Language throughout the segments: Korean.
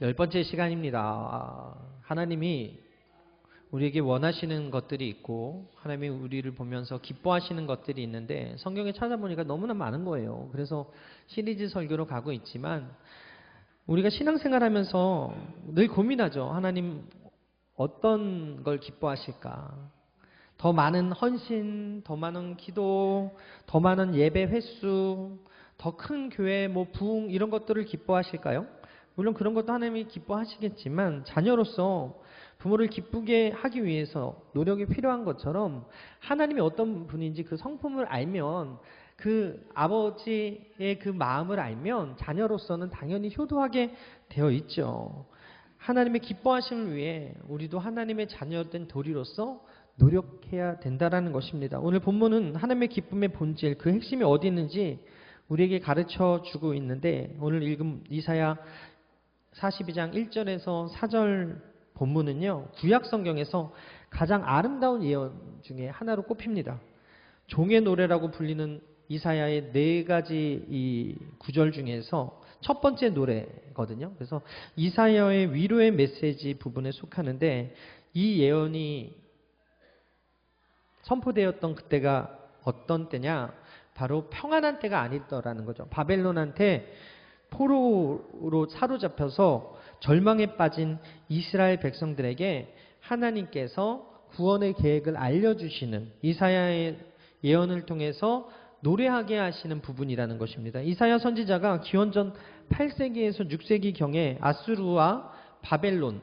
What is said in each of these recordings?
10번째 시간입니다. 하나님이 우리에게 원하시는 것들이 있고 하나님이 우리를 보면서 기뻐하시는 것들이 있는데 성경에 찾아보니까 너무나 많은 거예요. 그래서 시리즈 설교로 가고 있지만 우리가 신앙생활하면서 늘 고민하죠. 하나님 어떤 걸 기뻐하실까? 더 많은 헌신, 더 많은 기도, 더 많은 예배 횟수, 더 큰 교회, 부흥 이런 것들을 기뻐하실까요? 물론 그런 것도 하나님이 기뻐하시겠지만 자녀로서 부모를 기쁘게 하기 위해서 노력이 필요한 것처럼 하나님이 어떤 분인지 그 성품을 알면 그 아버지의 그 마음을 알면 자녀로서는 당연히 효도하게 되어 있죠. 하나님의 기뻐하심을 위해 우리도 하나님의 자녀된 도리로서 노력해야 된다라는 것입니다. 오늘 본문은 하나님의 기쁨의 본질, 그 핵심이 어디 있는지 우리에게 가르쳐 주고 있는데 오늘 읽은 이사야 42장 1절에서 4절 본문은요, 구약 성경에서 가장 아름다운 예언 중에 하나로 꼽힙니다. 종의 노래라고 불리는 이사야의 4가지 이 구절 중에서 첫 번째 노래거든요. 그래서 이사야의 위로의 메시지 부분에 속하는데 이 예언이 선포되었던 그때가 어떤 때냐? 바로 평안한 때가 아니더라는 거죠. 바벨론한테 포로로 사로잡혀서 절망에 빠진 이스라엘 백성들에게 하나님께서 구원의 계획을 알려주시는 이사야의 예언을 통해서 노래하게 하시는 부분이라는 것입니다. 이사야 선지자가 기원전 8세기에서 6세기경에 아수르와 바벨론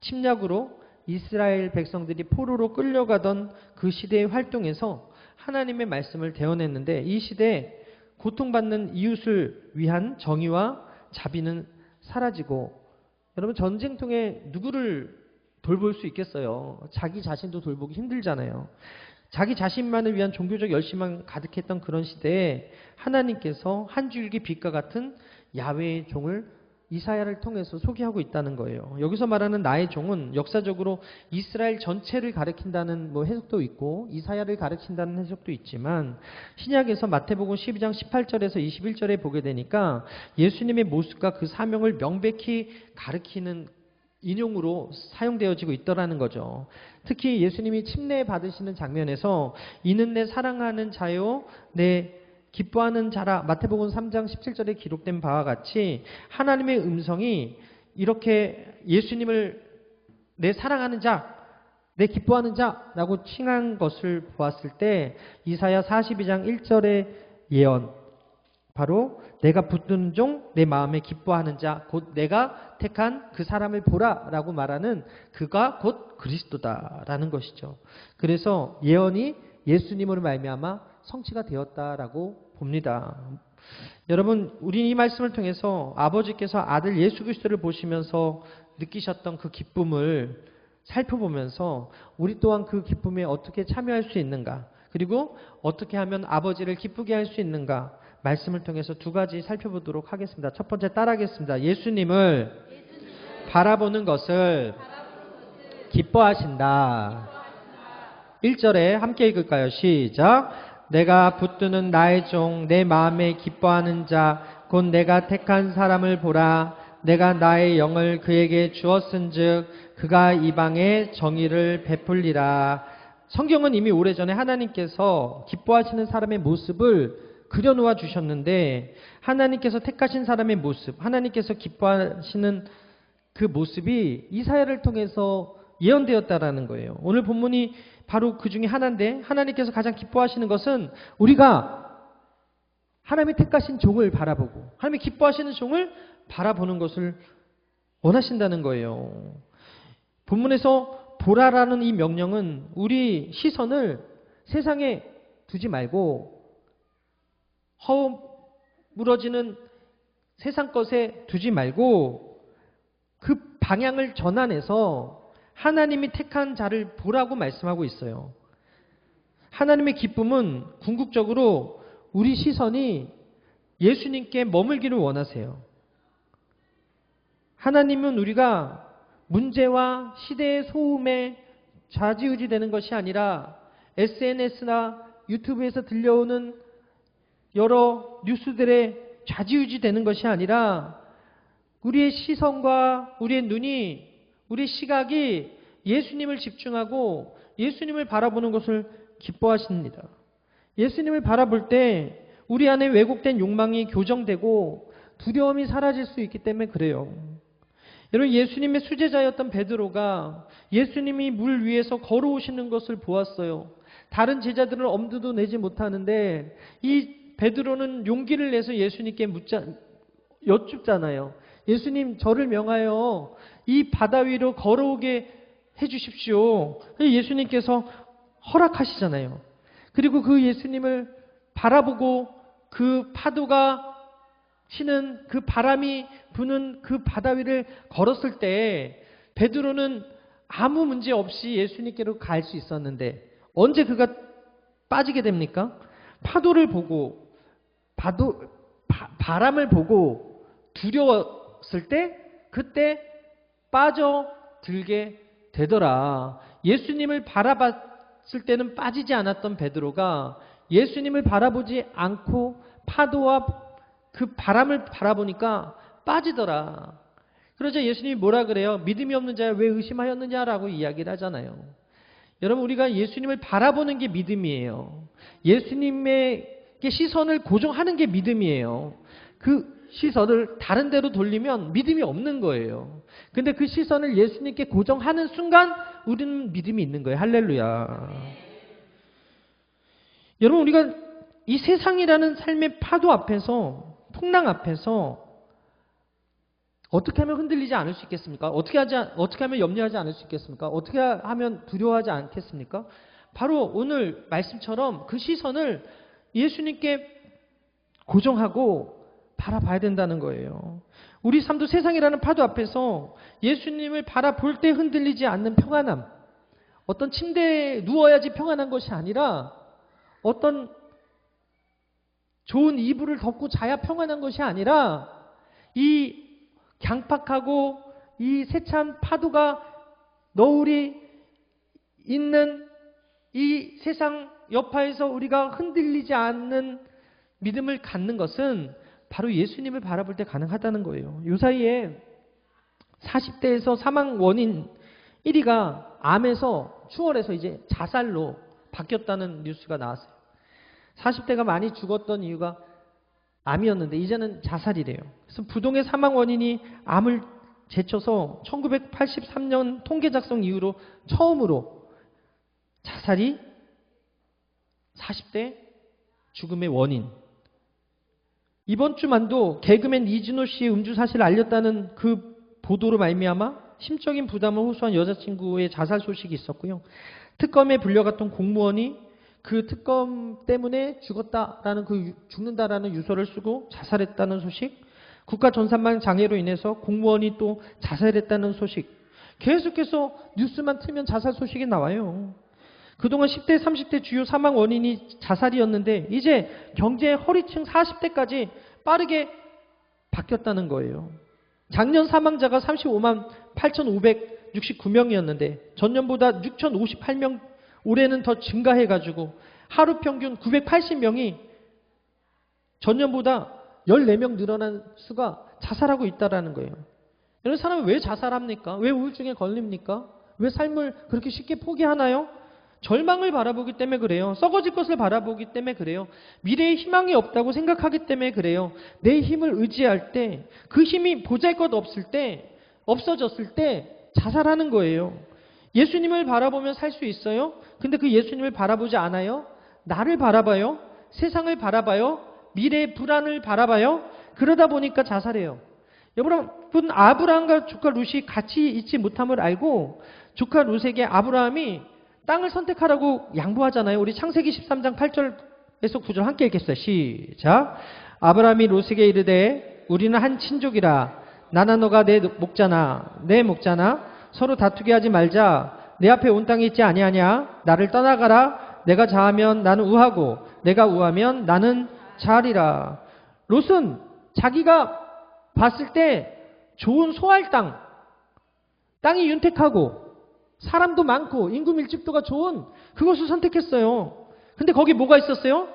침략으로 이스라엘 백성들이 포로로 끌려가던 그 시대의 활동에서 하나님의 말씀을 대언했는데 이 시대에 고통받는 이웃을 위한 정의와 자비는 사라지고 여러분 전쟁통에 누구를 돌볼 수 있겠어요? 자기 자신도 돌보기 힘들잖아요. 자기 자신만을 위한 종교적 열심만 가득했던 그런 시대에 하나님께서 한 줄기 빛과 같은 야훼의 종을 이사야를 통해서 소개하고 있다는 거예요. 여기서 말하는 나의 종은 역사적으로 이스라엘 전체를 가리킨다는 해석도 있고 이사야를 가리킨다는 해석도 있지만 신약에서 마태복음 12장 18절에서 21절에 보게 되니까 예수님의 모습과 그 사명을 명백히 가리키는 인용으로 사용되어지고 있더라는 거죠. 특히 예수님이 침례 받으시는 장면에서 이는 내 사랑하는 자요 내 기뻐하는 자라 마태복음 3장 17절에 기록된 바와 같이 하나님의 음성이 이렇게 예수님을 내 사랑하는 자, 내 기뻐하는 자라고 칭한 것을 보았을 때 이사야 42장 1절의 예언 바로 내가 붙드는 종, 내 마음에 기뻐하는 자, 곧 내가 택한 그 사람을 보라라고 말하는 그가 곧 그리스도다라는 것이죠. 그래서 예언이 예수님으로 말미암아 성취가 되었다라고 봅니다. 여러분, 우리 이 말씀을 통해서 아버지께서 아들 예수 그리스도를 보시면서 느끼셨던 그 기쁨을 살펴보면서 우리 또한 그 기쁨에 어떻게 참여할 수 있는가, 그리고 어떻게 하면 아버지를 기쁘게 할 수 있는가 말씀을 통해서 2가지 살펴보도록 하겠습니다. 첫 번째 따라하겠습니다. 예수님을 바라보는 것을 기뻐하신다. 1절에 함께 읽을까요? 시작. 내가 붙드는 나의 종, 내 마음에 기뻐하는 자, 곧 내가 택한 사람을 보라. 내가 나의 영을 그에게 주었은즉 그가 이방에 정의를 베풀리라. 성경은 이미 오래전에 하나님께서 기뻐하시는 사람의 모습을 그려놓아 주셨는데 하나님께서 택하신 사람의 모습, 하나님께서 기뻐하시는 그 모습이 이사야를 통해서 예언되었다라는 거예요. 오늘 본문이 바로 그 중에 하나인데 하나님께서 가장 기뻐하시는 것은 우리가 하나님의 택하신 종을 바라보고 하나님의 기뻐하시는 종을 바라보는 것을 원하신다는 거예요. 본문에서 보라라는 이 명령은 우리 시선을 세상에 두지 말고 허물어지는 세상 것에 두지 말고 그 방향을 전환해서 하나님이 택한 자를 보라고 말씀하고 있어요. 하나님의 기쁨은 궁극적으로 우리 시선이 예수님께 머물기를 원하세요. 하나님은 우리가 문제와 시대의 소음에 좌지우지 되는 것이 아니라 SNS나 유튜브에서 들려오는 여러 뉴스들에 좌지우지 되는 것이 아니라 우리의 시선과 우리의 눈이, 우리의 시각이 예수님을 집중하고 예수님을 바라보는 것을 기뻐하십니다. 예수님을 바라볼 때 우리 안에 왜곡된 욕망이 교정되고 두려움이 사라질 수 있기 때문에 그래요. 여러분, 예수님의 수제자였던 베드로가 예수님이 물 위에서 걸어오시는 것을 보았어요. 다른 제자들은 엄두도 내지 못하는데 이 베드로는 용기를 내서 예수님께 여쭙잖아요. 예수님, 저를 명하여 이 바다 위로 걸어오게 해주십시오. 예수님께서 허락하시잖아요. 그리고 그 예수님을 바라보고 그 파도가 치는 그 바람이 부는 그 바다 위를 걸었을 때 베드로는 아무 문제 없이 예수님께로 갈 수 있었는데 언제 그가 빠지게 됩니까? 파도를 보고 바람을 보고 두려웠을 때 그때 빠져들게 되더라. 예수님을 바라봤을 때는 빠지지 않았던 베드로가 예수님을 바라보지 않고 파도와 그 바람을 바라보니까 빠지더라. 그러자 예수님이 뭐라 그래요? 믿음이 없는 자야 왜 의심하였느냐라고 이야기를 하잖아요. 여러분, 우리가 예수님을 바라보는 게 믿음이에요. 예수님에게 시선을 고정하는 게 믿음이에요. 그 시선을 다른 데로 돌리면 믿음이 없는 거예요. 근데 그 시선을 예수님께 고정하는 순간 우리는 믿음이 있는 거예요. 할렐루야. 여러분, 우리가 이 세상이라는 삶의 파도 앞에서, 풍랑 앞에서 어떻게 하면 흔들리지 않을 수 있겠습니까? 어떻게 하면 염려하지 않을 수 있겠습니까? 어떻게 하면 두려워하지 않겠습니까? 바로 오늘 말씀처럼 그 시선을 예수님께 고정하고 바라봐야 된다는 거예요. 우리 삶도 세상이라는 파도 앞에서 예수님을 바라볼 때 흔들리지 않는 평안함, 어떤 침대에 누워야지 평안한 것이 아니라 어떤 좋은 이불을 덮고 자야 평안한 것이 아니라 이 강팍하고 이 세찬 파도가 너울이 있는 이 세상 여파에서 우리가 흔들리지 않는 믿음을 갖는 것은 바로 예수님을 바라볼 때 가능하다는 거예요. 요 사이에 40대에서 사망 원인 1위가 암에서 추월해서 이제 자살로 바뀌었다는 뉴스가 나왔어요. 40대가 많이 죽었던 이유가 암이었는데 이제는 자살이래요. 그래서 부동의 사망 원인이 암을 제쳐서 1983년 통계 작성 이후로 처음으로 자살이 40대 죽음의 원인. 이번 주만도 개그맨 이진호 씨의 음주 사실을 알렸다는 그 보도로 말미암아 심적인 부담을 호소한 여자친구의 자살 소식이 있었고요. 특검에 불려갔던 공무원이 그 특검 때문에 죽었다라는 죽는다라는 유서를 쓰고 자살했다는 소식, 국가전산망 장애로 인해서 공무원이 또 자살했다는 소식, 계속해서 뉴스만 틀면 자살 소식이 나와요. 그동안 10대, 30대 주요 사망 원인이 자살이었는데 이제 경제 허리층 40대까지 빠르게 바뀌었다는 거예요. 작년 사망자가 35만 8,569명이었는데 전년보다 6,058명 올해는 더 증가해가지고 하루 평균 980명이 전년보다 14명 늘어난 수가 자살하고 있다는 거예요. 이런 사람은 왜 자살합니까? 왜 우울증에 걸립니까? 왜 삶을 그렇게 쉽게 포기하나요? 절망을 바라보기 때문에 그래요. 썩어질 것을 바라보기 때문에 그래요. 미래에 희망이 없다고 생각하기 때문에 그래요. 내 힘을 의지할 때, 그 힘이 보잘것없을 때, 없어졌을 때 자살하는 거예요. 예수님을 바라보면 살 수 있어요? 근데 그 예수님을 바라보지 않아요? 나를 바라봐요? 세상을 바라봐요? 미래의 불안을 바라봐요? 그러다 보니까 자살해요. 여러분, 아브라함과 조카 룻이 같이 있지 못함을 알고 조카 룻에게 아브라함이 땅을 선택하라고 양보하잖아요. 우리 창세기 13장 8절에서 9절 함께 읽겠어요. 시작. 아브라함이 롯에게 이르되 우리는 한 친족이라 나나 너가 내 목자나 내 목자나 서로 다투게 하지 말자. 내 앞에 온 땅이 있지 아니하냐. 나를 떠나가라. 내가 자하면 나는 우하고 내가 우하면 나는 자하리라. 롯은 자기가 봤을 때 좋은 소할 땅이 윤택하고 사람도 많고 인구 밀집도가 좋은 그것을 선택했어요. 근데 거기 뭐가 있었어요?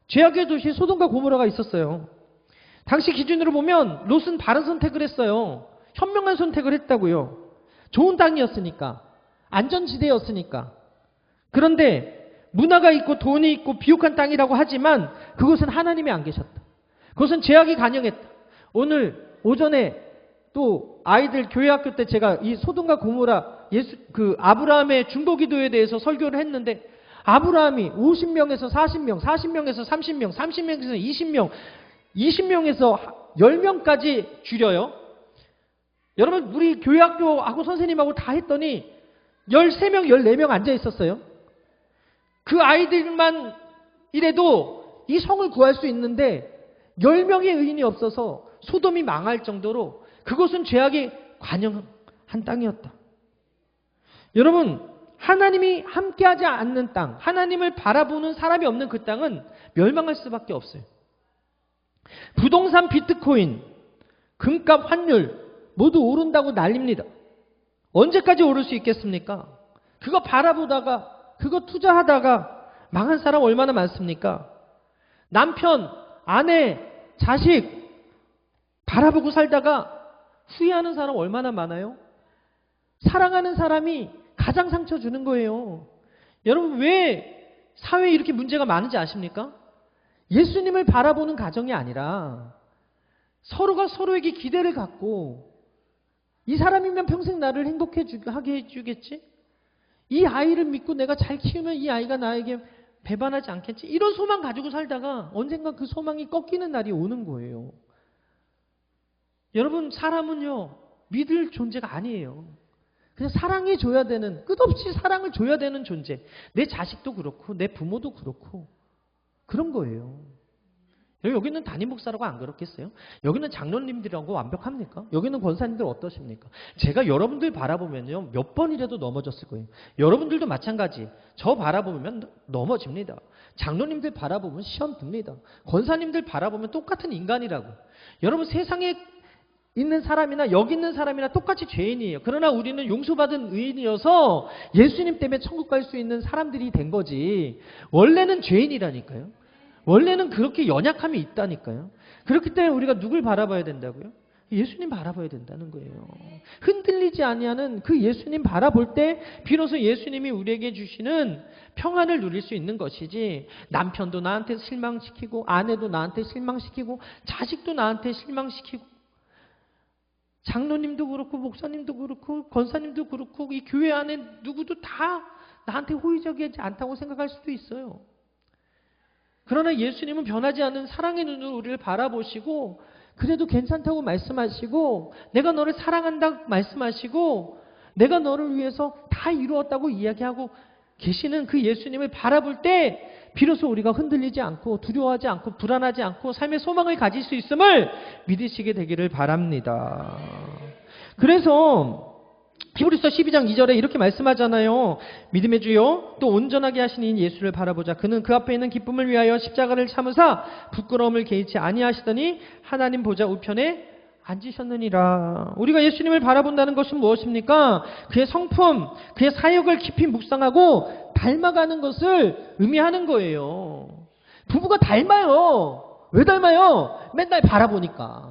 죄악의 도시 소돔과 고모라가 있었어요. 당시 기준으로 보면 롯은 바른 선택을 했어요. 현명한 선택을 했다고요. 좋은 땅이었으니까. 안전지대였으니까. 그런데 문화가 있고 돈이 있고 비옥한 땅이라고 하지만 그것은 하나님이 안 계셨다. 그것은 죄악이 간영했다. 오늘 오전에 또 아이들 교회학교 때 제가 이 소돔과 고모라 아브라함의 중보기도에 대해서 설교를 했는데 아브라함이 50명에서 40명, 40명에서 30명, 30명에서 20명, 20명에서 10명까지 줄여요. 여러분 우리 교회학교하고 선생님하고 다 했더니 13명, 14명 앉아 있었어요. 그 아이들만 이래도 이 성을 구할 수 있는데 10명의 의인이 없어서 소돔이 망할 정도로 그것은 죄악이 관영한 땅이었다. 여러분 하나님이 함께하지 않는 땅, 하나님을 바라보는 사람이 없는 그 땅은 멸망할 수밖에 없어요. 부동산, 비트코인, 금값, 환율 모두 오른다고 난립니다. 언제까지 오를 수 있겠습니까? 그거 바라보다가 그거 투자하다가 망한 사람 얼마나 많습니까? 남편, 아내, 자식 바라보고 살다가 후회하는 사람 얼마나 많아요? 사랑하는 사람이 가장 상처 주는 거예요. 여러분 왜 사회에 이렇게 문제가 많은지 아십니까? 예수님을 바라보는 가정이 아니라 서로가 서로에게 기대를 갖고 이 사람이면 평생 나를 행복하게 해주겠지? 이 아이를 믿고 내가 잘 키우면 이 아이가 나에게 배반하지 않겠지? 이런 소망 가지고 살다가 언젠가 그 소망이 꺾이는 날이 오는 거예요. 여러분 사람은요 믿을 존재가 아니에요. 그냥 사랑해줘야 되는, 끝없이 사랑을 줘야 되는 존재. 내 자식도 그렇고 내 부모도 그렇고 그런 거예요. 여기는 담임 목사라고 안 그렇겠어요? 여기는 장로님들하고 완벽합니까? 여기는 권사님들 어떠십니까? 제가 여러분들 바라보면요 몇 번이라도 넘어졌을 거예요. 여러분들도 마찬가지. 저 바라보면 넘어집니다. 장로님들 바라보면 시험 듭니다. 권사님들 바라보면 똑같은 인간이라고. 여러분 세상에 있는 사람이나 여기 있는 사람이나 똑같이 죄인이에요. 그러나 우리는 용서받은 의인이어서 예수님 때문에 천국 갈 수 있는 사람들이 된 거지. 원래는 죄인이라니까요. 원래는 그렇게 연약함이 있다니까요. 그렇기 때문에 우리가 누굴 바라봐야 된다고요? 예수님 바라봐야 된다는 거예요. 흔들리지 아니하는 그 예수님 바라볼 때 비로소 예수님이 우리에게 주시는 평안을 누릴 수 있는 것이지, 남편도 나한테 실망시키고 아내도 나한테 실망시키고 자식도 나한테 실망시키고 장로님도 그렇고 목사님도 그렇고 권사님도 그렇고 이 교회 안에 누구도 다 나한테 호의적이지 않다고 생각할 수도 있어요. 그러나 예수님은 변하지 않는 사랑의 눈으로 우리를 바라보시고 그래도 괜찮다고 말씀하시고 내가 너를 사랑한다 말씀하시고 내가 너를 위해서 다 이루었다고 이야기하고 계시는 그 예수님을 바라볼 때 비로소 우리가 흔들리지 않고 두려워하지 않고 불안하지 않고 삶의 소망을 가질 수 있음을 믿으시게 되기를 바랍니다. 그래서 히브리서 12장 2절에 이렇게 말씀하잖아요. 믿음의 주요 또 온전하게 하신 이인 예수를 바라보자. 그는 그 앞에 있는 기쁨을 위하여 십자가를 참으사 부끄러움을 개의치 아니하시더니 하나님 보좌 우편에 앉으셨느니라. 우리가 예수님을 바라본다는 것은 무엇입니까? 그의 성품, 그의 사역을 깊이 묵상하고 닮아가는 것을 의미하는 거예요. 부부가 닮아요. 왜 닮아요? 맨날 바라보니까.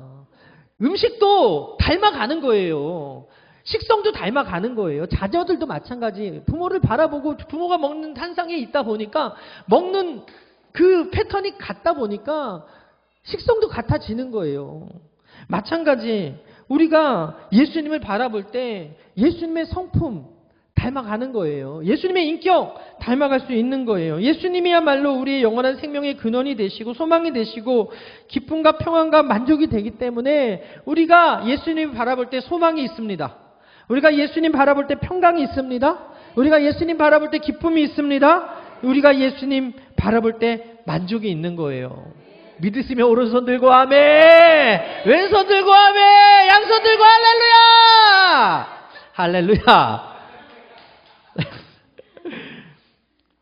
음식도 닮아가는 거예요. 식성도 닮아가는 거예요. 자녀들도 마찬가지. 부모를 바라보고 부모가 먹는 한상에 있다 보니까 먹는 그 패턴이 같다 보니까 식성도 같아지는 거예요. 마찬가지 우리가 예수님을 바라볼 때 예수님의 성품 닮아가는 거예요. 예수님의 인격 닮아갈 수 있는 거예요. 예수님이야말로 우리의 영원한 생명의 근원이 되시고 소망이 되시고 기쁨과 평안과 만족이 되기 때문에 우리가 예수님을 바라볼 때 소망이 있습니다. 우리가 예수님 바라볼 때 평강이 있습니다. 우리가 예수님 바라볼 때 기쁨이 있습니다. 우리가 예수님 바라볼 때 만족이 있는 거예요. 믿으시면 오른손 들고 아멘, 왼손 들고 아멘, 양손 들고 할렐루야, 할렐루야.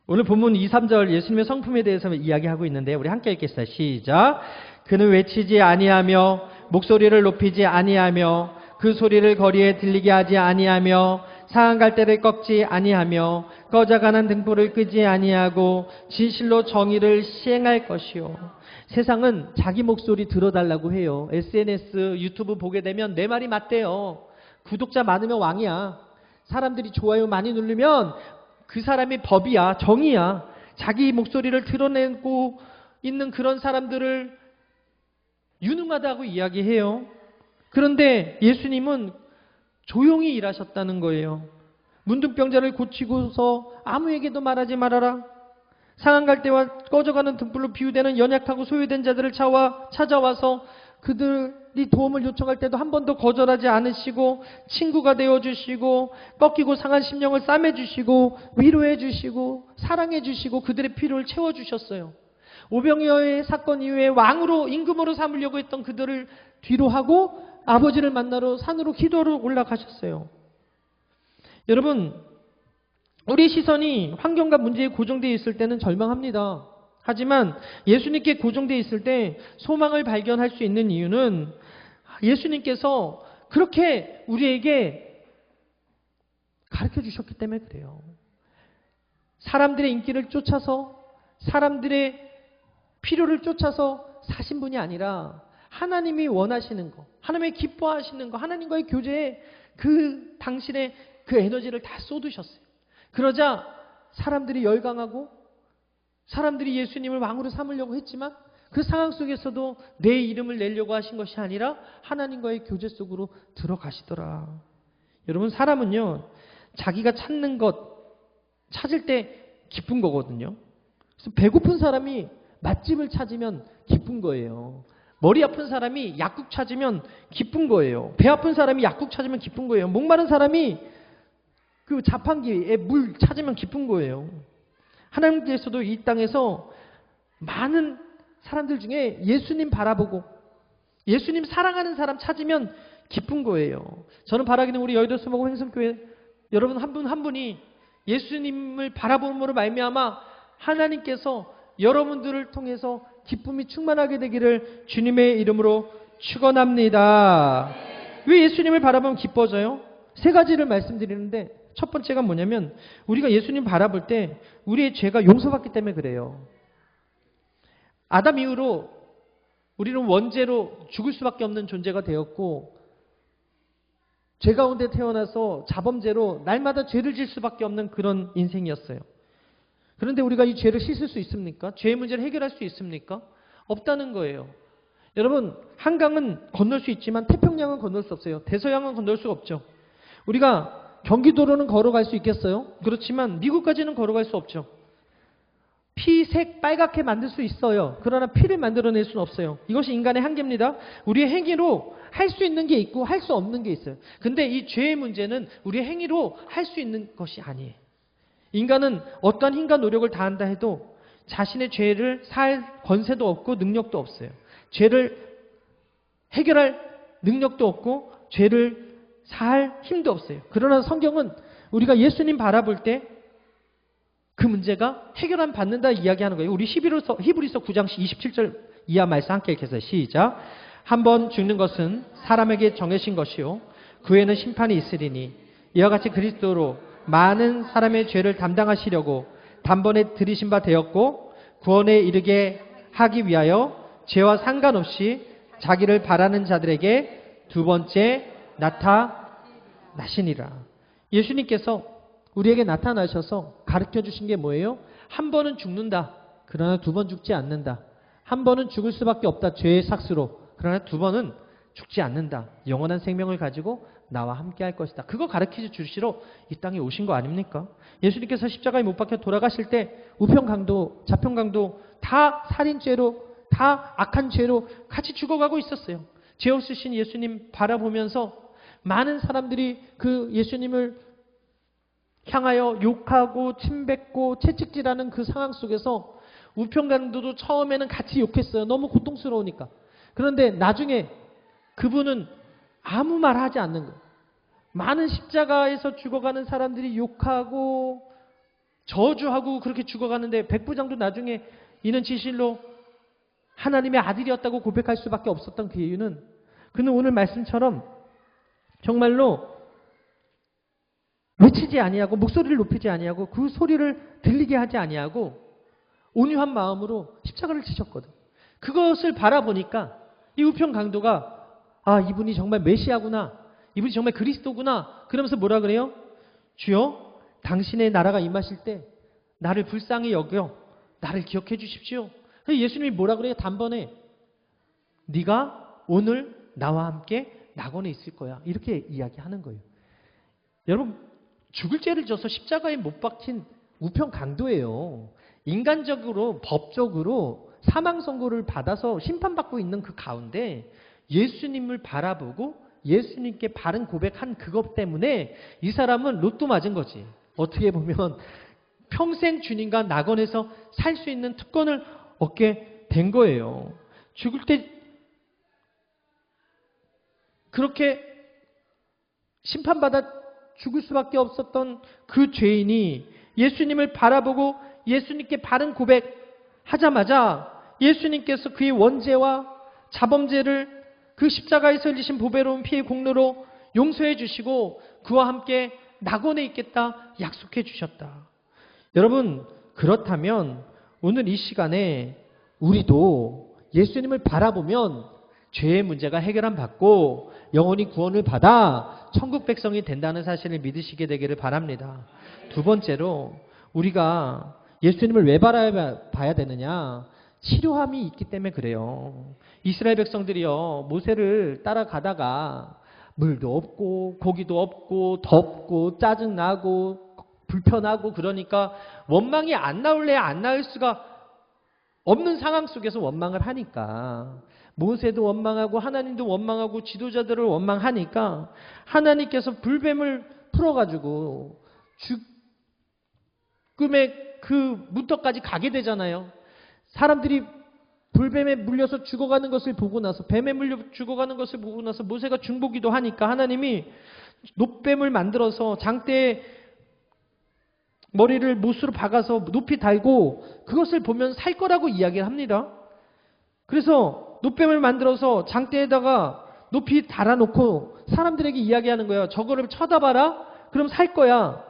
오늘 본문 2, 3절 예수님의 성품에 대해서 이야기하고 있는데 우리 함께 읽겠습니다. 시작. 그는 외치지 아니하며 목소리를 높이지 아니하며 그 소리를 거리에 들리게 하지 아니하며 상한 갈대를 꺾지 아니하며 꺼져가는 등불을 끄지 아니하고 진실로 정의를 시행할 것이요. 세상은 자기 목소리 들어달라고 해요. SNS, 유튜브 보게 되면 내 말이 맞대요. 구독자 많으면 왕이야. 사람들이 좋아요 많이 누르면 그 사람이 법이야, 정의야. 자기 목소리를 드러내고 있는 그런 사람들을 유능하다고 이야기해요. 그런데 예수님은 조용히 일하셨다는 거예요. 문둥병자를 고치고서 아무에게도 말하지 말아라. 상한 갈대와 꺼져가는 등불로 비유되는 연약하고 소외된 자들을 찾아와서 그들이 도움을 요청할 때도 한 번도 거절하지 않으시고 친구가 되어주시고 꺾이고 상한 심령을 싸매주시고 위로해주시고 사랑해주시고 그들의 필요를 채워주셨어요. 오병이어의 사건 이후에 왕으로 임금으로 삼으려고 했던 그들을 뒤로 하고 아버지를 만나러 산으로 기도로 올라가셨어요. 여러분, 우리 시선이 환경과 문제에 고정되어 있을 때는 절망합니다. 하지만 예수님께 고정되어 있을 때 소망을 발견할 수 있는 이유는 예수님께서 그렇게 우리에게 가르쳐 주셨기 때문에 그래요. 사람들의 인기를 쫓아서 사람들의 필요를 쫓아서 사신 분이 아니라 하나님이 원하시는 거, 하나님이 기뻐하시는 거, 하나님과의 교제에 그 당신의 그 에너지를 다 쏟으셨어요. 그러자 사람들이 열광하고 사람들이 예수님을 왕으로 삼으려고 했지만 그 상황 속에서도 내 이름을 내려고 하신 것이 아니라 하나님과의 교제 속으로 들어가시더라. 여러분, 사람은요, 자기가 찾는 것 찾을 때 기쁜 거거든요. 그래서 배고픈 사람이 맛집을 찾으면 기쁜 거예요. 머리 아픈 사람이 약국 찾으면 기쁜 거예요. 배 아픈 사람이 약국 찾으면 기쁜 거예요. 목마른 사람이 그 자판기에 물 찾으면 기쁜 거예요. 하나님께서도 이 땅에서 많은 사람들 중에 예수님 바라보고 예수님 사랑하는 사람 찾으면 기쁜 거예요. 저는 바라기는 우리 여의도 수목원 횡성교회 여러분 한 분 한 분이 예수님을 바라봄으로 말미암아 하나님께서 여러분들을 통해서 기쁨이 충만하게 되기를 주님의 이름으로 축원합니다. 왜 예수님을 바라보면 기뻐져요? 세 가지를 말씀드리는데 첫 번째가 뭐냐면 우리가 예수님 바라볼 때 우리의 죄가 용서받기 때문에 그래요. 아담 이후로 우리는 원죄로 죽을 수밖에 없는 존재가 되었고 죄 가운데 태어나서 자범죄로 날마다 죄를 질 수밖에 없는 그런 인생이었어요. 그런데 우리가 이 죄를 씻을 수 있습니까? 죄의 문제를 해결할 수 있습니까? 없다는 거예요. 여러분, 한강은 건널 수 있지만 태평양은 건널 수 없어요. 대서양은 건널 수 없죠. 우리가 경기도로는 걸어갈 수 있겠어요? 그렇지만 미국까지는 걸어갈 수 없죠. 피색 빨갛게 만들 수 있어요. 그러나 피를 만들어낼 수는 없어요. 이것이 인간의 한계입니다. 우리의 행위로 할 수 있는 게 있고 할 수 없는 게 있어요. 근데 이 죄의 문제는 우리의 행위로 할 수 있는 것이 아니에요. 인간은 어떠한 힘과 노력을 다한다 해도 자신의 죄를 살 권세도 없고 능력도 없어요. 죄를 해결할 능력도 없고 죄를 살 힘도 없어요. 그러나 성경은 우리가 예수님 바라볼 때 그 문제가 해결함 받는다 이야기하는 거예요. 우리 히브리서 9장 27절 이하 말씀 함께 읽겠어요. 시작. 한 번 죽는 것은 사람에게 정해진 것이요 그 후에는 심판이 있으리니 이와 같이 그리스도로 많은 사람의 죄를 담당하시려고 단번에 들이신 바 되었고 구원에 이르게 하기 위하여 죄와 상관없이 자기를 바라는 자들에게 두 번째 나타나시니라. 예수님께서 우리에게 나타나셔서 가르쳐 주신 게 뭐예요? 한 번은 죽는다. 그러나 두 번 죽지 않는다. 한 번은 죽을 수밖에 없다. 죄의 삭스로. 그러나 두 번은 죽지 않는다. 영원한 생명을 가지고 나와 함께 할 것이다. 그거 가르쳐 주시러 이 땅에 오신 거 아닙니까? 예수님께서 십자가에 못 박혀 돌아가실 때 우편강도, 자평강도 다 살인죄로, 다 악한 죄로 같이 죽어가고 있었어요. 죄 없으신 예수님 바라보면서 많은 사람들이 그 예수님을 향하여 욕하고 침뱉고 채찍질하는 그 상황 속에서 우편강도도 처음에는 같이 욕했어요. 너무 고통스러우니까. 그런데 나중에 그분은 아무 말 하지 않는 거예요. 많은 십자가에서 죽어가는 사람들이 욕하고 저주하고 그렇게 죽어가는데 백부장도 나중에 이는 진실로 하나님의 아들이었다고 고백할 수밖에 없었던 그 이유는 그는 오늘 말씀처럼 정말로 외치지 아니하고 목소리를 높이지 아니하고 그 소리를 들리게 하지 아니하고 온유한 마음으로 십자가를 지셨거든. 그것을 바라보니까 이 우편 강도가 아, 이분이 정말 메시아구나. 이분이 정말 그리스도구나. 그러면서 뭐라 그래요? 주여, 당신의 나라가 임하실 때 나를 불쌍히 여겨 나를 기억해 주십시오. 예수님이 뭐라 그래요? 단번에 네가 오늘 나와 함께 낙원에 있을 거야. 이렇게 이야기하는 거예요. 여러분, 죽을 죄를 져서 십자가에 못 박힌 우편 강도예요. 인간적으로 법적으로 사망 선고를 받아서 심판받고 있는 그 가운데 예수님을 바라보고 예수님께 바른 고백한 그것 때문에 이 사람은 로또 맞은 거지. 어떻게 보면 평생 주님과 낙원에서 살 수 있는 특권을 얻게 된 거예요. 죽을 때 그렇게 심판받아 죽을 수밖에 없었던 그 죄인이 예수님을 바라보고 예수님께 바른 고백하자마자 예수님께서 그의 원죄와 자범죄를 그 십자가에서 흘리신 보배로운 피의 공로로 용서해 주시고 그와 함께 낙원에 있겠다 약속해 주셨다. 여러분, 그렇다면 오늘 이 시간에 우리도 예수님을 바라보면 죄의 문제가 해결함 받고 영원히 구원을 받아 천국 백성이 된다는 사실을 믿으시게 되기를 바랍니다. 두 번째로 우리가 예수님을 왜 바라봐야 되느냐? 치료함이 있기 때문에 그래요. 이스라엘 백성들이요, 모세를 따라가다가 물도 없고 고기도 없고 덥고 짜증나고 불편하고 그러니까 원망이 안 나올래 안 나올 수가 없는 상황 속에서 원망을 하니까 모세도 원망하고 하나님도 원망하고 지도자들을 원망하니까 하나님께서 불뱀을 풀어가지고 죽음의 그 문턱까지 가게 되잖아요. 사람들이 불뱀에 물려서 죽어가는 것을 보고 나서 뱀에 물려 죽어가는 것을 보고 나서 모세가 중보기도 하니까 하나님이 놋뱀을 만들어서 장대에 머리를 못으로 박아서 높이 달고 그것을 보면 살 거라고 이야기를 합니다. 그래서 놋뱀을 만들어서 장대에다가 높이 달아놓고 사람들에게 이야기하는 거예요. 저거를 쳐다봐라. 그럼 살 거야.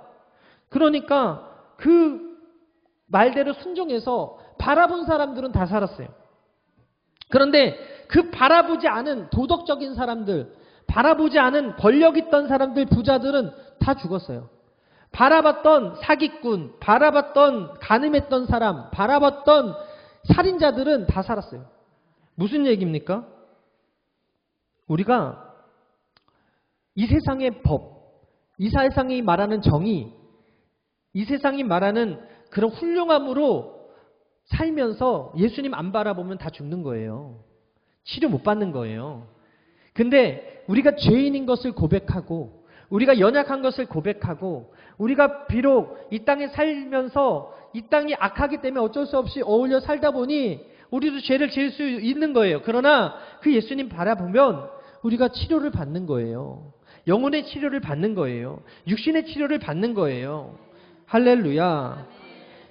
그러니까 그 말대로 순종해서 바라본 사람들은 다 살았어요. 그런데 그 바라보지 않은 도덕적인 사람들, 바라보지 않은 권력 있던 사람들, 부자들은 다 죽었어요. 바라봤던 사기꾼, 바라봤던 간음했던 사람, 바라봤던 살인자들은 다 살았어요. 무슨 얘기입니까? 우리가 이 세상의 법, 이 세상이 말하는 정의, 이 세상이 말하는 그런 훌륭함으로 살면서 예수님 안 바라보면 다 죽는 거예요. 치료 못 받는 거예요. 근데 우리가 죄인인 것을 고백하고 우리가 연약한 것을 고백하고 우리가 비록 이 땅에 살면서 이 땅이 악하기 때문에 어쩔 수 없이 어울려 살다 보니 우리도 죄를 지을 수 있는 거예요. 그러나 그 예수님 바라보면 우리가 치료를 받는 거예요. 영혼의 치료를 받는 거예요. 육신의 치료를 받는 거예요. 할렐루야.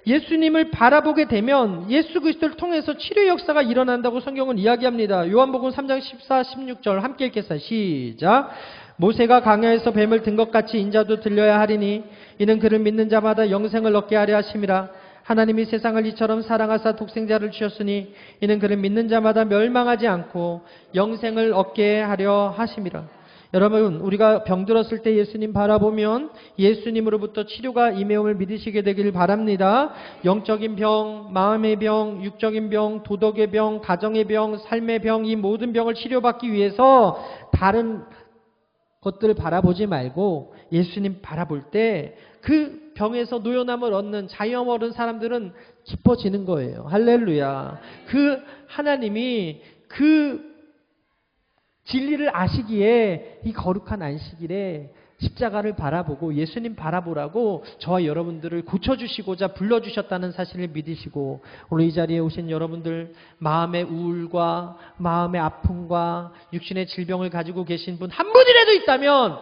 예수님을 바라보게 되면 예수 그리스도를 통해서 치료 역사가 일어난다고 성경은 이야기합니다. 요한복음 3장 14, 16절 함께 읽겠습니다. 시작. 모세가 광야에서 뱀을 든 것 같이 인자도 들려야 하리니 이는 그를 믿는 자마다 영생을 얻게 하려 하심이라. 하나님이 세상을 이처럼 사랑하사 독생자를 주셨으니 이는 그를 믿는 자마다 멸망하지 않고 영생을 얻게 하려 하심이라. 여러분, 우리가 병들었을 때 예수님 바라보면 예수님으로부터 치료가 임해옴을 믿으시게 되길 바랍니다. 영적인 병, 마음의 병, 육적인 병, 도덕의 병, 가정의 병, 삶의 병, 이 모든 병을 치료받기 위해서 다른 것들을 바라보지 말고 예수님 바라볼 때 그 병에서 노연함을 얻는 자유함을 얻은 사람들은 기뻐지는 거예요. 할렐루야. 그 하나님이 그 진리를 아시기에 이 거룩한 안식일에 십자가를 바라보고 예수님 바라보라고 저와 여러분들을 고쳐주시고자 불러주셨다는 사실을 믿으시고 오늘 이 자리에 오신 여러분들 마음의 우울과 마음의 아픔과 육신의 질병을 가지고 계신 분 한 분이라도 있다면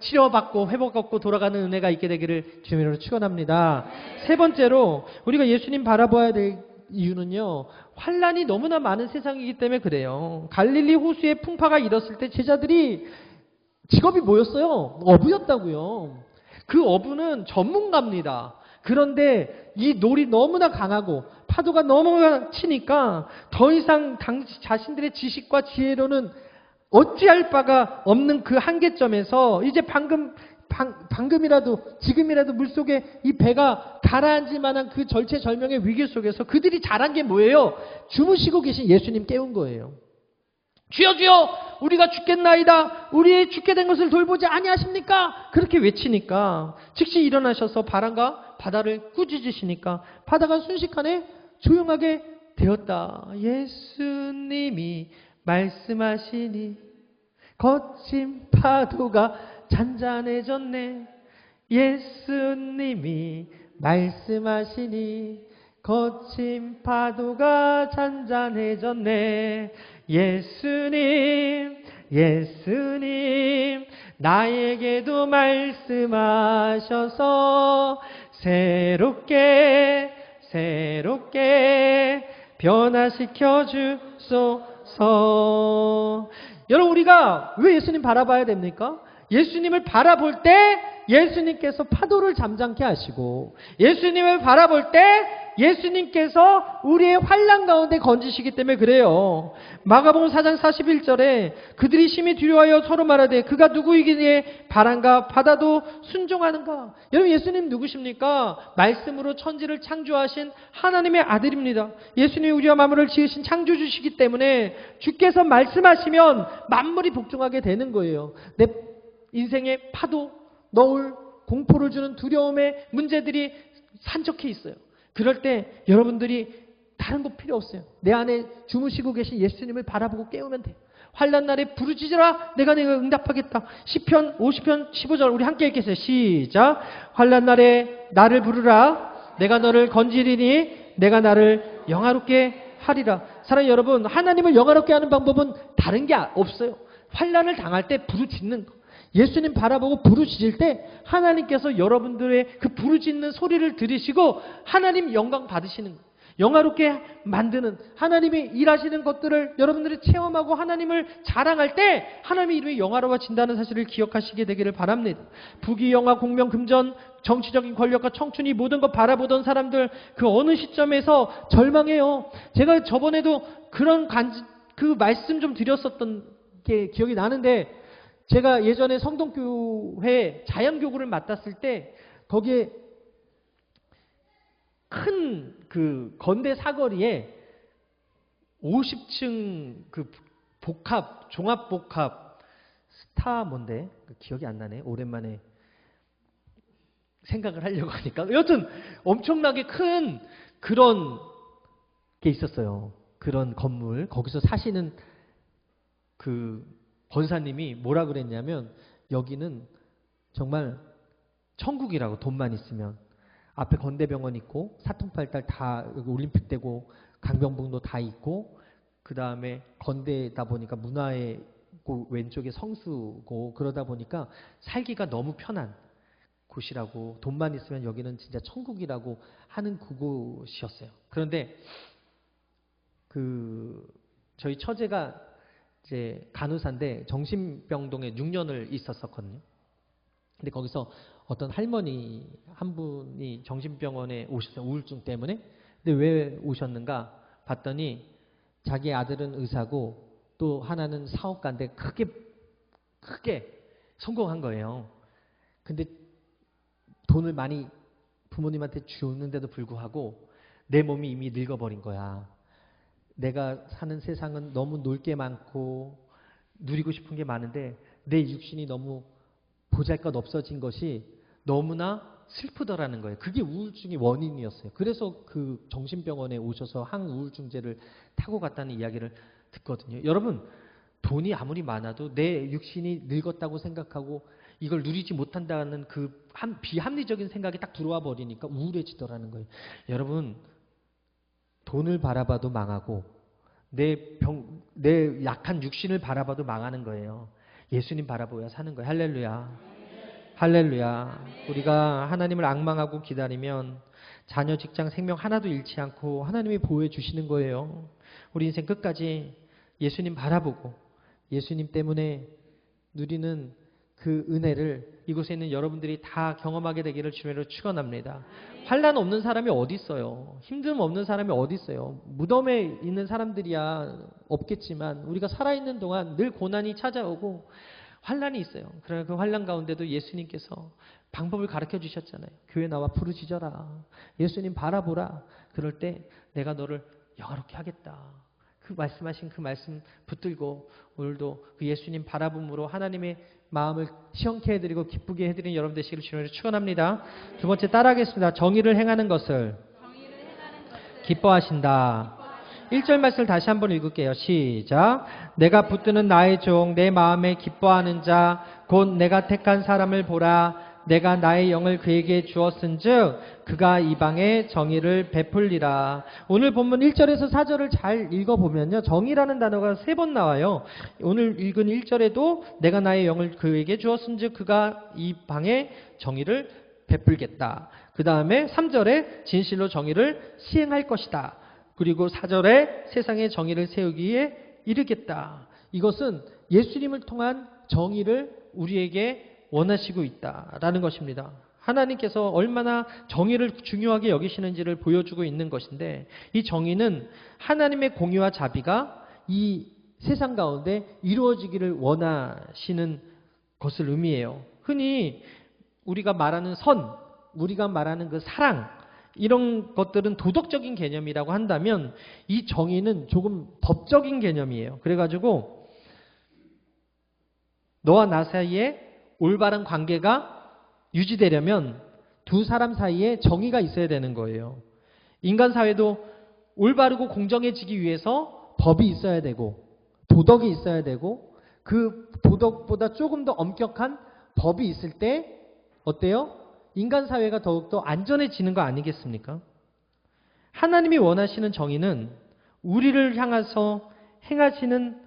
치료받고 회복받고 돌아가는 은혜가 있게 되기를 주님으로 축원합니다. 세 번째로 우리가 예수님 바라봐야 될 이유는요, 환란이 너무나 많은 세상이기 때문에 그래요. 갈릴리 호수에 풍파가 일었을 때 제자들이 직업이 뭐였어요? 어부였다고요. 그 어부는 전문가입니다. 그런데 이 놀이 너무나 강하고 파도가 너무 치니까 더 이상 자신들의 지식과 지혜로는 어찌할 바가 없는 그 한계점에서 이제 방금이라도 지금이라도 물속에 이 배가 가라앉을 만한 그 절체절명의 위기 속에서 그들이 잘한 게 뭐예요? 주무시고 계신 예수님 깨운 거예요. 주여 주여 우리가 죽겠나이다. 우리 죽게 된 것을 돌보지 아니하십니까? 그렇게 외치니까 즉시 일어나셔서 바람과 바다를 꾸짖으시니까 바다가 순식간에 조용하게 되었다. 예수님이 말씀하시니 거친 파도가 잔잔해졌네. 예수님이 말씀하시니 거친 파도가 잔잔해졌네. 예수님 예수님 나에게도 말씀하셔서 새롭게 변화시켜 주소서. 여러분 우리가 왜 예수님 바라봐야 됩니까? 예수님을 바라볼 때 예수님께서 파도를 잠잠케 하시고 예수님을 바라볼 때 예수님께서 우리의 환난 가운데 건지시기 때문에 그래요. 마가복음 4장 41절에 그들이 심히 두려워하여 서로 말하되 그가 누구이기에 바람과 바다도 순종하는가. 여러분 예수님 누구십니까? 말씀으로 천지를 창조하신 하나님의 아들입니다. 예수님이 우리와 만물을 지으신 창조주시기 때문에 주께서 말씀하시면 만물이 복종하게 되는 거예요. 내 인생의 파도, 너울, 공포를 주는 두려움의 문제들이 산적해 있어요. 그럴 때 여러분들이 다른 거 필요 없어요. 내 안에 주무시고 계신 예수님을 바라보고 깨우면 돼요. 환난 날에 부르짖으라 내가 응답하겠다. 시편 50편 15절 우리 함께 읽겠어요. 시작. 환난 날에 나를 부르라 내가 너를 건지리니 내가 나를 영화롭게 하리라. 사랑하는 여러분 하나님을 영화롭게 하는 방법은 다른 게 없어요. 환난을 당할 때 부르짖는 거. 예수님 바라보고 부르짖을 때 하나님께서 여러분들의 그 부르짖는 소리를 들으시고 하나님 영광 받으시는 거예요. 영화롭게 만드는 하나님이 일하시는 것들을 여러분들이 체험하고 하나님을 자랑할 때 하나님의 이름이 영화로워진다는 사실을 기억하시게 되기를 바랍니다. 부귀영화 공명 금전 정치적인 권력과 청춘이 모든 것 바라보던 사람들 그 어느 시점에서 절망해요. 제가 저번에도 그 말씀 좀 드렸었던 게 기억이 나는데 제가 예전에 성동교회 자연교구를 맡았을 때 거기에 큰 그 건대 사거리에 50층 그 종합복합 스타 뭔데? 기억이 안 나네. 오랜만에 생각을 하려고 하니까. 여튼 엄청나게 큰 그런 게 있었어요. 그런 건물. 거기서 사시는 그 권사님이 뭐라 그랬냐면 여기는 정말 천국이라고 돈만 있으면. 앞에 건대병원 있고 사통팔달 다 올림픽대고 강변북로 다 있고 그 다음에 건대다 보니까 문화의 왼쪽에 성수고 그러다 보니까 살기가 너무 편한 곳이라고 돈만 있으면 여기는 진짜 천국이라고 하는 그곳이었어요. 그런데 저희 처제가 이제 간호사인데 정신병동에 6년을 있었었거든요. 근데 거기서 어떤 할머니 한 분이 정신병원에 오셨어요. 우울증 때문에. 근데 왜 오셨는가 봤더니 자기 아들은 의사고 또 하나는 사업가인데 크게 성공한 거예요. 근데 돈을 많이 부모님한테 주는데도 불구하고 내 몸이 이미 늙어버린 거야. 내가 사는 세상은 너무 놀 게 많고 누리고 싶은 게 많은데 내 육신이 너무 보잘것 없어진 것이 너무나 슬프더라는 거예요. 그게 우울증의 원인이었어요. 그래서 그 정신병원에 오셔서 항우울증제를 타고 갔다는 이야기를 듣거든요. 여러분 돈이 아무리 많아도 내 육신이 늙었다고 생각하고 이걸 누리지 못한다는 그 비합리적인 생각이 딱 들어와 버리니까 우울해지더라는 거예요. 여러분 돈을 바라봐도 망하고 내 약한 육신을 바라봐도 망하는 거예요. 예수님 바라보야 사는 거예요. 할렐루야. 할렐루야. 우리가 하나님을 앙망하고 기다리면 자녀, 직장, 생명 하나도 잃지 않고 하나님이 보호해 주시는 거예요. 우리 인생 끝까지 예수님 바라보고 예수님 때문에 누리는 그 은혜를 이곳에 있는 여러분들이 다 경험하게 되기를 주님으로 축원합니다. 환난 없는 사람이 어디 있어요? 힘듦 없는 사람이 어디 있어요? 무덤에 있는 사람들이야 없겠지만 우리가 살아있는 동안 늘 고난이 찾아오고 환난이 있어요. 그러나 그 환난 가운데도 예수님께서 방법을 가르쳐 주셨잖아요. 교회 나와 부르짖어라. 예수님 바라보라. 그럴 때 내가 너를 영화롭게 하겠다. 그 말씀하신 그 말씀 붙들고 오늘도 그 예수님 바라봄으로 하나님의 마음을 시원케 해드리고 기쁘게 해드리는 여러분 되시기를 주님으로 축원합니다. 두 번째 따라하겠습니다. 정의를 행하는 것을 기뻐하신다. 1절 말씀을 다시 한번 읽을게요. 시작. 내가 붙드는 나의 종 내 마음에 기뻐하는 자 곧 내가 택한 사람을 보라. 내가 나의 영을 그에게 주었은즉 그가 이방에 정의를 베풀리라. 오늘 본문 1절에서 4절을 잘 읽어보면요. 정의라는 단어가 3번 나와요. 오늘 읽은 1절에도 내가 나의 영을 그에게 주었은즉 그가 이방에 정의를 베풀겠다. 그 다음에 3절에 진실로 정의를 시행할 것이다. 그리고 4절에 세상의 정의를 세우기에 이르겠다. 이것은 예수님을 통한 정의를 우리에게 원하시고 있다라는 것입니다. 하나님께서 얼마나 정의를 중요하게 여기시는지를 보여주고 있는 것인데 이 정의는 하나님의 공의와 자비가 이 세상 가운데 이루어지기를 원하시는 것을 의미해요. 흔히 우리가 말하는 선, 우리가 말하는 그 사랑 이런 것들은 도덕적인 개념이라고 한다면 이 정의는 조금 법적인 개념이에요. 그래가지고 너와 나 사이에 올바른 관계가 유지되려면 두 사람 사이에 정의가 있어야 되는 거예요. 인간 사회도 올바르고 공정해지기 위해서 법이 있어야 되고 도덕이 있어야 되고 그 도덕보다 조금 더 엄격한 법이 있을 때 어때요? 인간 사회가 더욱더 안전해지는 거 아니겠습니까? 하나님이 원하시는 정의는 우리를 향해서 행하시는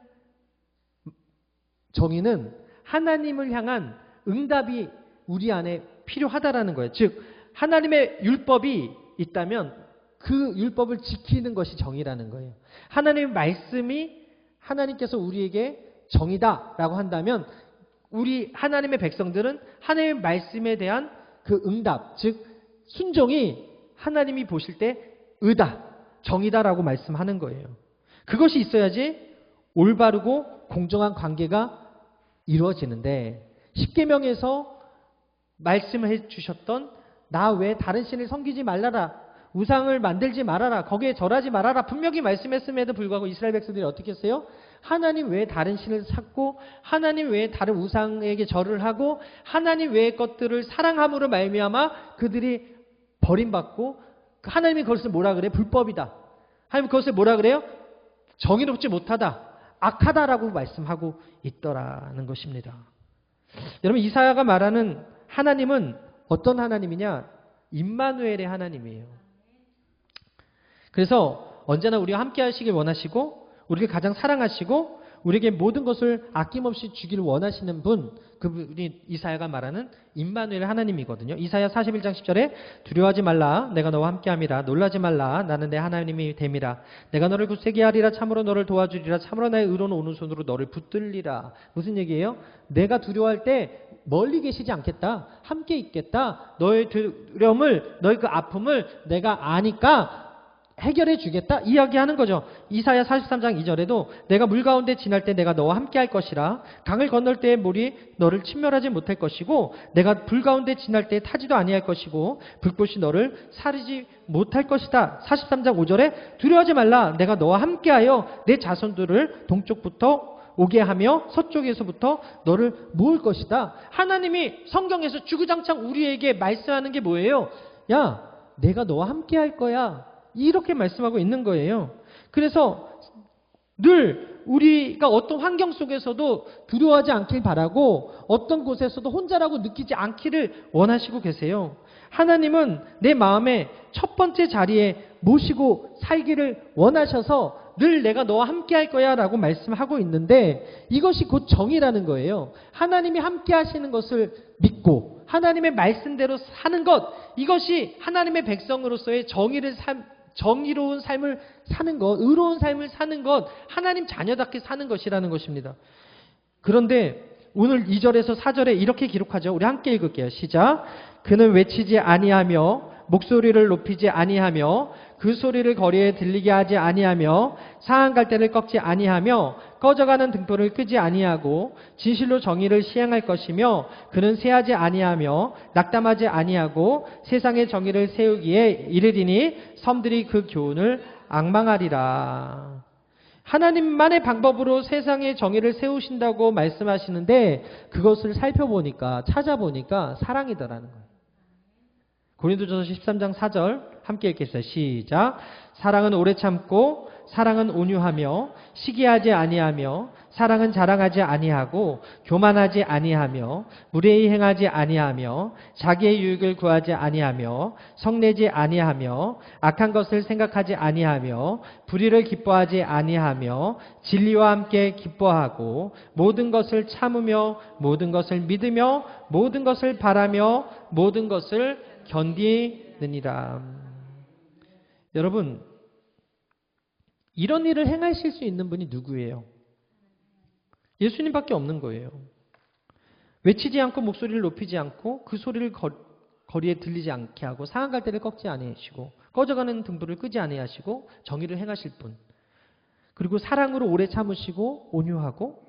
정의는 하나님을 향한 응답이 우리 안에 필요하다라는 거예요. 즉 하나님의 율법이 있다면 그 율법을 지키는 것이 정의라는 거예요. 하나님의 말씀이 하나님께서 우리에게 정의다라고 한다면 우리 하나님의 백성들은 하나님의 말씀에 대한 그 응답, 즉 순종이 하나님이 보실 때 의다, 정의다라고 말씀하는 거예요. 그것이 있어야지 올바르고 공정한 관계가 이루어지는데 십계명에서 말씀해 주셨던 나 외에 다른 신을 섬기지 말라라, 우상을 만들지 말아라, 거기에 절하지 말아라 분명히 말씀했음에도 불구하고 이스라엘 백성들이 어떻게 했어요? 하나님 외에 다른 신을 찾고 하나님 외에 다른 우상에게 절을 하고 하나님 외의 것들을 사랑함으로 말미암아 그들이 버림받고 하나님이 그것을 뭐라 그래요? 불법이다. 하나님 그것을 뭐라 그래요? 정의롭지 못하다, 악하다라고 말씀하고 있더라는 것입니다. 여러분 이사야가 말하는 하나님은 어떤 하나님이냐? 임마누엘의 하나님이에요. 그래서 언제나 우리와 함께 하시길 원하시고 우리를 가장 사랑하시고 우리에게 모든 것을 아낌없이 주기를 원하시는 분, 그분이 이사야가 말하는 임마누엘 하나님이거든요. 이사야 41장 10절에 두려워하지 말라 내가 너와 함께함이라 놀라지 말라 나는 내 하나님이 됨이라 내가 너를 굳세게 하리라 참으로 너를 도와주리라 참으로 나의 의로운 오른손으로 너를 붙들리라. 무슨 얘기예요? 내가 두려워할 때 멀리 계시지 않겠다. 함께 있겠다. 너의 두려움을 너의 그 아픔을 내가 아니까 해결해 주겠다 이야기하는 거죠. 이사야 43장 2절에도 내가 물 가운데 지날 때 내가 너와 함께 할 것이라 강을 건널 때의 물이 너를 침멸하지 못할 것이고 내가 불 가운데 지날 때 타지도 아니할 것이고 불꽃이 너를 사르지 못할 것이다. 43장 5절에 두려워하지 말라 내가 너와 함께하여 내 자손들을 동쪽부터 오게 하며 서쪽에서부터 너를 모을 것이다. 하나님이 성경에서 주구장창 우리에게 말씀하는 게 뭐예요? 야 내가 너와 함께 할 거야 이렇게 말씀하고 있는 거예요. 그래서 늘 우리가 어떤 환경 속에서도 두려워하지 않길 바라고 어떤 곳에서도 혼자라고 느끼지 않기를 원하시고 계세요. 하나님은 내 마음에 첫 번째 자리에 모시고 살기를 원하셔서 늘 내가 너와 함께 할 거야 라고 말씀하고 있는데 이것이 곧 정의라는 거예요. 하나님이 함께 하시는 것을 믿고 하나님의 말씀대로 사는 것, 이것이 하나님의 백성으로서의 정의로운 삶을 사는 것, 의로운 삶을 사는 것, 하나님 자녀답게 사는 것이라는 것입니다. 그런데 오늘 2절에서 4절에 이렇게 기록하죠. 우리 함께 읽을게요. 시작. 그는 외치지 아니하며 목소리를 높이지 아니하며 그 소리를 거리에 들리게 하지 아니하며 상한 갈대를 꺾지 아니하며 꺼져가는 등불을 끄지 아니하고 진실로 정의를 시행할 것이며 그는 쇠하지 아니하며 낙담하지 아니하고 세상의 정의를 세우기에 이르리니 섬들이 그 교훈을 앙망하리라. 하나님만의 방법으로 세상의 정의를 세우신다고 말씀하시는데 그것을 살펴보니까 찾아보니까 사랑이더라는 거예요. 고린도전서 13장 4절 함께 읽겠어요. 시작. 사랑은 오래 참고 사랑은 온유하며 시기하지 아니하며 사랑은 자랑하지 아니하고 교만하지 아니하며 무례히 행하지 아니하며 자기의 유익을 구하지 아니하며 성내지 아니하며 악한 것을 생각하지 아니하며 불의를 기뻐하지 아니하며 진리와 함께 기뻐하고 모든 것을 참으며 모든 것을 믿으며 모든 것을 바라며 모든 것을 견디느니라. 여러분, 이런 일을 행하실 수 있는 분이 누구예요? 예수님밖에 없는 거예요. 외치지 않고 목소리를 높이지 않고 그 소리를 거리에 들리지 않게 하고 상한 갈대를 꺾지 아니하시고 꺼져가는 등불을 끄지 아니하시고 정의를 행하실 분. 그리고 사랑으로 오래 참으시고 온유하고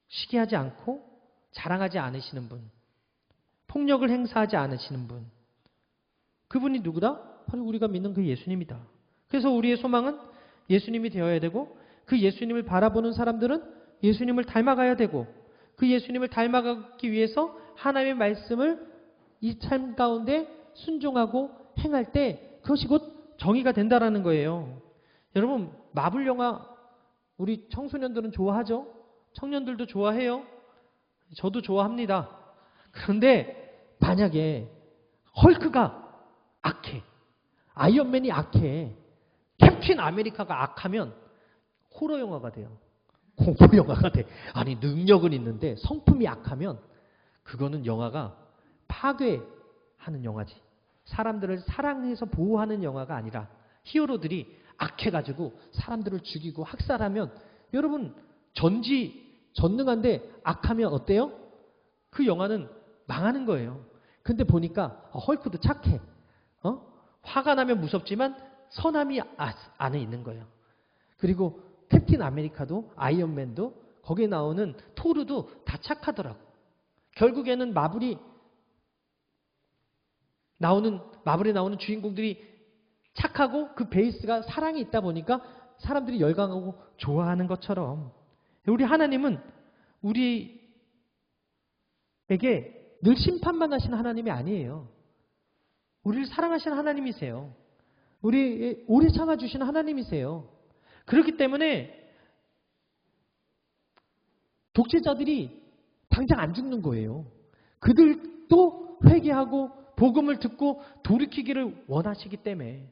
시기하지 않고 자랑하지 않으시는 분. 폭력을 행사하지 않으시는 분. 그분이 누구다? 바로 우리가 믿는 그 예수님이다. 그래서 우리의 소망은 예수님이 되어야 되고 그 예수님을 바라보는 사람들은 예수님을 닮아가야 되고 그 예수님을 닮아가기 위해서 하나님의 말씀을 이 삶 가운데 순종하고 행할 때 그것이 곧 정의가 된다라는 거예요. 여러분, 마블 영화 우리 청소년들은 좋아하죠? 청년들도 좋아해요? 저도 좋아합니다. 그런데 만약에 헐크가 악해, 아이언맨이 악해, 캡틴 아메리카가 악하면 호러 영화가 돼요. 공포 영화가 돼. 아니, 능력은 있는데 성품이 악하면 그거는 영화가 파괴하는 영화지. 사람들을 사랑해서 보호하는 영화가 아니라 히어로들이 악해가지고 사람들을 죽이고 학살하면 여러분 전능한데 악하면 어때요? 그 영화는 망하는 거예요. 근데 보니까 헐크도 착해. 화가 나면 무섭지만 선함이 안에 있는 거예요. 그리고 캡틴 아메리카도 아이언맨도 거기에 나오는 토르도 다 착하더라고. 결국에는 마블에 나오는 주인공들이 착하고 그 베이스가 사랑이 있다 보니까 사람들이 열광하고 좋아하는 것처럼 우리 하나님은 우리에게 늘 심판만 하시는 하나님이 아니에요. 우리를 사랑하시는 하나님이세요. 우리 오래 참아주시는 하나님이세요. 그렇기 때문에 독재자들이 당장 안 죽는 거예요. 그들도 회개하고 복음을 듣고 돌이키기를 원하시기 때문에.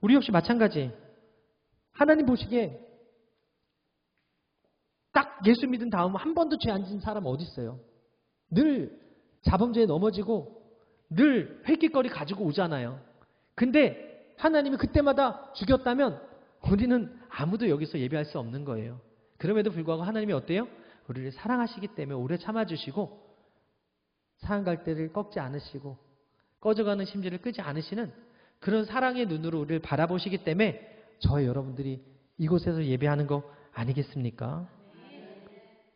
우리 역시 마찬가지. 하나님 보시기에 딱 예수 믿은 다음 한 번도 죄 안 지은 사람 어디 있어요? 늘 자범죄에 넘어지고 늘 회개거리 가지고 오잖아요. 근데 하나님이 그때마다 죽였다면 우리는 아무도 여기서 예배할 수 없는 거예요. 그럼에도 불구하고 하나님이 어때요? 우리를 사랑하시기 때문에 오래 참아주시고 상한 갈대를 꺾지 않으시고 꺼져가는 심지를 끄지 않으시는 그런 사랑의 눈으로 우리를 바라보시기 때문에 저희 여러분들이 이곳에서 예배하는 거 아니겠습니까?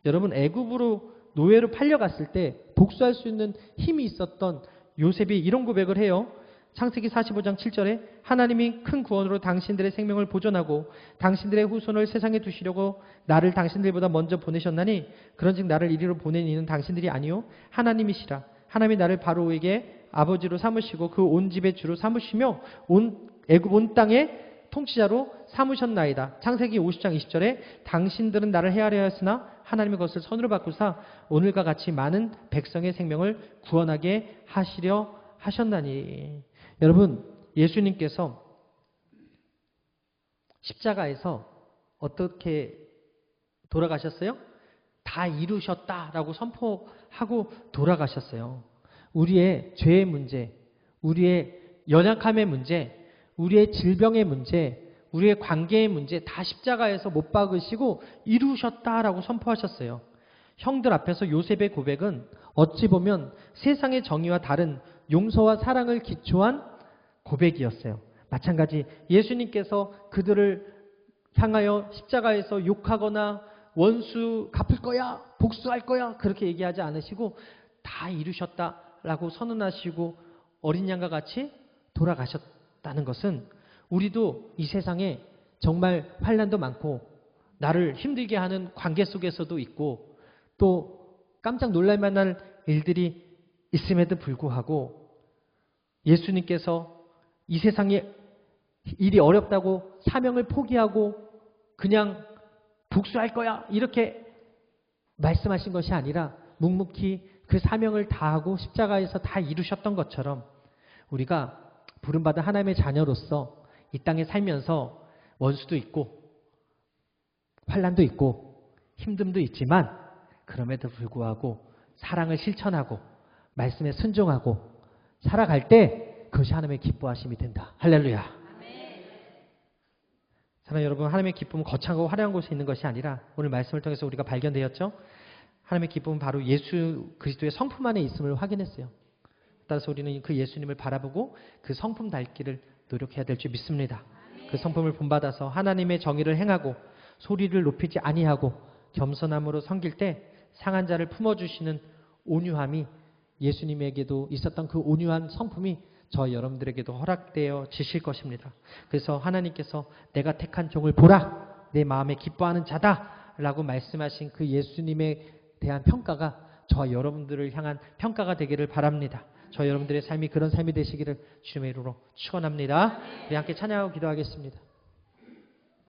여러분, 애굽으로 노예로 팔려갔을 때 복수할 수 있는 힘이 있었던 요셉이 이런 고백을 해요. 창세기 45장 7절에 하나님이 큰 구원으로 당신들의 생명을 보존하고 당신들의 후손을 세상에 두시려고 나를 당신들보다 먼저 보내셨나니 그런즉 나를 이리로 보낸 이는 당신들이 아니요 하나님이시라. 하나님이 나를 바로에게 아버지로 삼으시고 그 온 집의 주로 삼으시며 애굽 온 땅의 통치자로 삼으셨나이다. 창세기 50장 20절에 당신들은 나를 헤아려 하였으나 하나님의 것을 선으로 바꾸사 오늘과 같이 많은 백성의 생명을 구원하게 하시려 하셨나니. 여러분, 예수님께서 십자가에서 어떻게 돌아가셨어요? 다 이루셨다라고 선포하고 돌아가셨어요. 우리의 죄의 문제, 우리의 연약함의 문제, 우리의 질병의 문제, 우리의 관계의 문제 다 십자가에서 못 박으시고 이루셨다라고 선포하셨어요. 형들 앞에서 요셉의 고백은 어찌 보면 세상의 정의와 다른 용서와 사랑을 기초한 고백이었어요. 마찬가지 예수님께서 그들을 향하여 십자가에서 욕하거나 원수 갚을 거야, 복수할 거야 그렇게 얘기하지 않으시고 다 이루셨다라고 선언하시고 어린 양과 같이 돌아가셨다는 것은 우리도 이 세상에 정말 환난도 많고 나를 힘들게 하는 관계 속에서도 있고 또 깜짝 놀랄 만한 일들이 있음에도 불구하고 예수님께서 이 세상에 일이 어렵다고 사명을 포기하고 그냥 복수할 거야 이렇게 말씀하신 것이 아니라 묵묵히 그 사명을 다하고 십자가에서 다 이루셨던 것처럼 우리가 부름받은 하나님의 자녀로서 이 땅에 살면서 원수도 있고 환난도 있고 힘듦도 있지만 그럼에도 불구하고 사랑을 실천하고 말씀에 순종하고 살아갈 때 그것이 하나님의 기뻐하심이 된다. 할렐루야. 사랑하는 여러분, 하나님의 기쁨은 거창하고 화려한 곳에 있는 것이 아니라 오늘 말씀을 통해서 우리가 발견되었죠. 하나님의 기쁨은 바로 예수 그리스도의 성품 안에 있음을 확인했어요. 따라서 우리는 그 예수님을 바라보고 그 성품 닮기를 노력해야 될 줄 믿습니다. 그 성품을 본받아서 하나님의 정의를 행하고 소리를 높이지 아니하고 겸손함으로 섬길 때 상한 자를 품어주시는 온유함이 예수님에게도 있었던 그 온유한 성품이 저 여러분들에게도 허락되어 지실 것입니다. 그래서 하나님께서 내가 택한 종을 보라 내 마음에 기뻐하는 자다 라고 말씀하신 그 예수님에 대한 평가가 저 여러분들을 향한 평가가 되기를 바랍니다. 저 여러분들의 삶이 그런 삶이 되시기를 주님의 이름으로 축원합니다. 우리 함께 찬양하고 기도하겠습니다.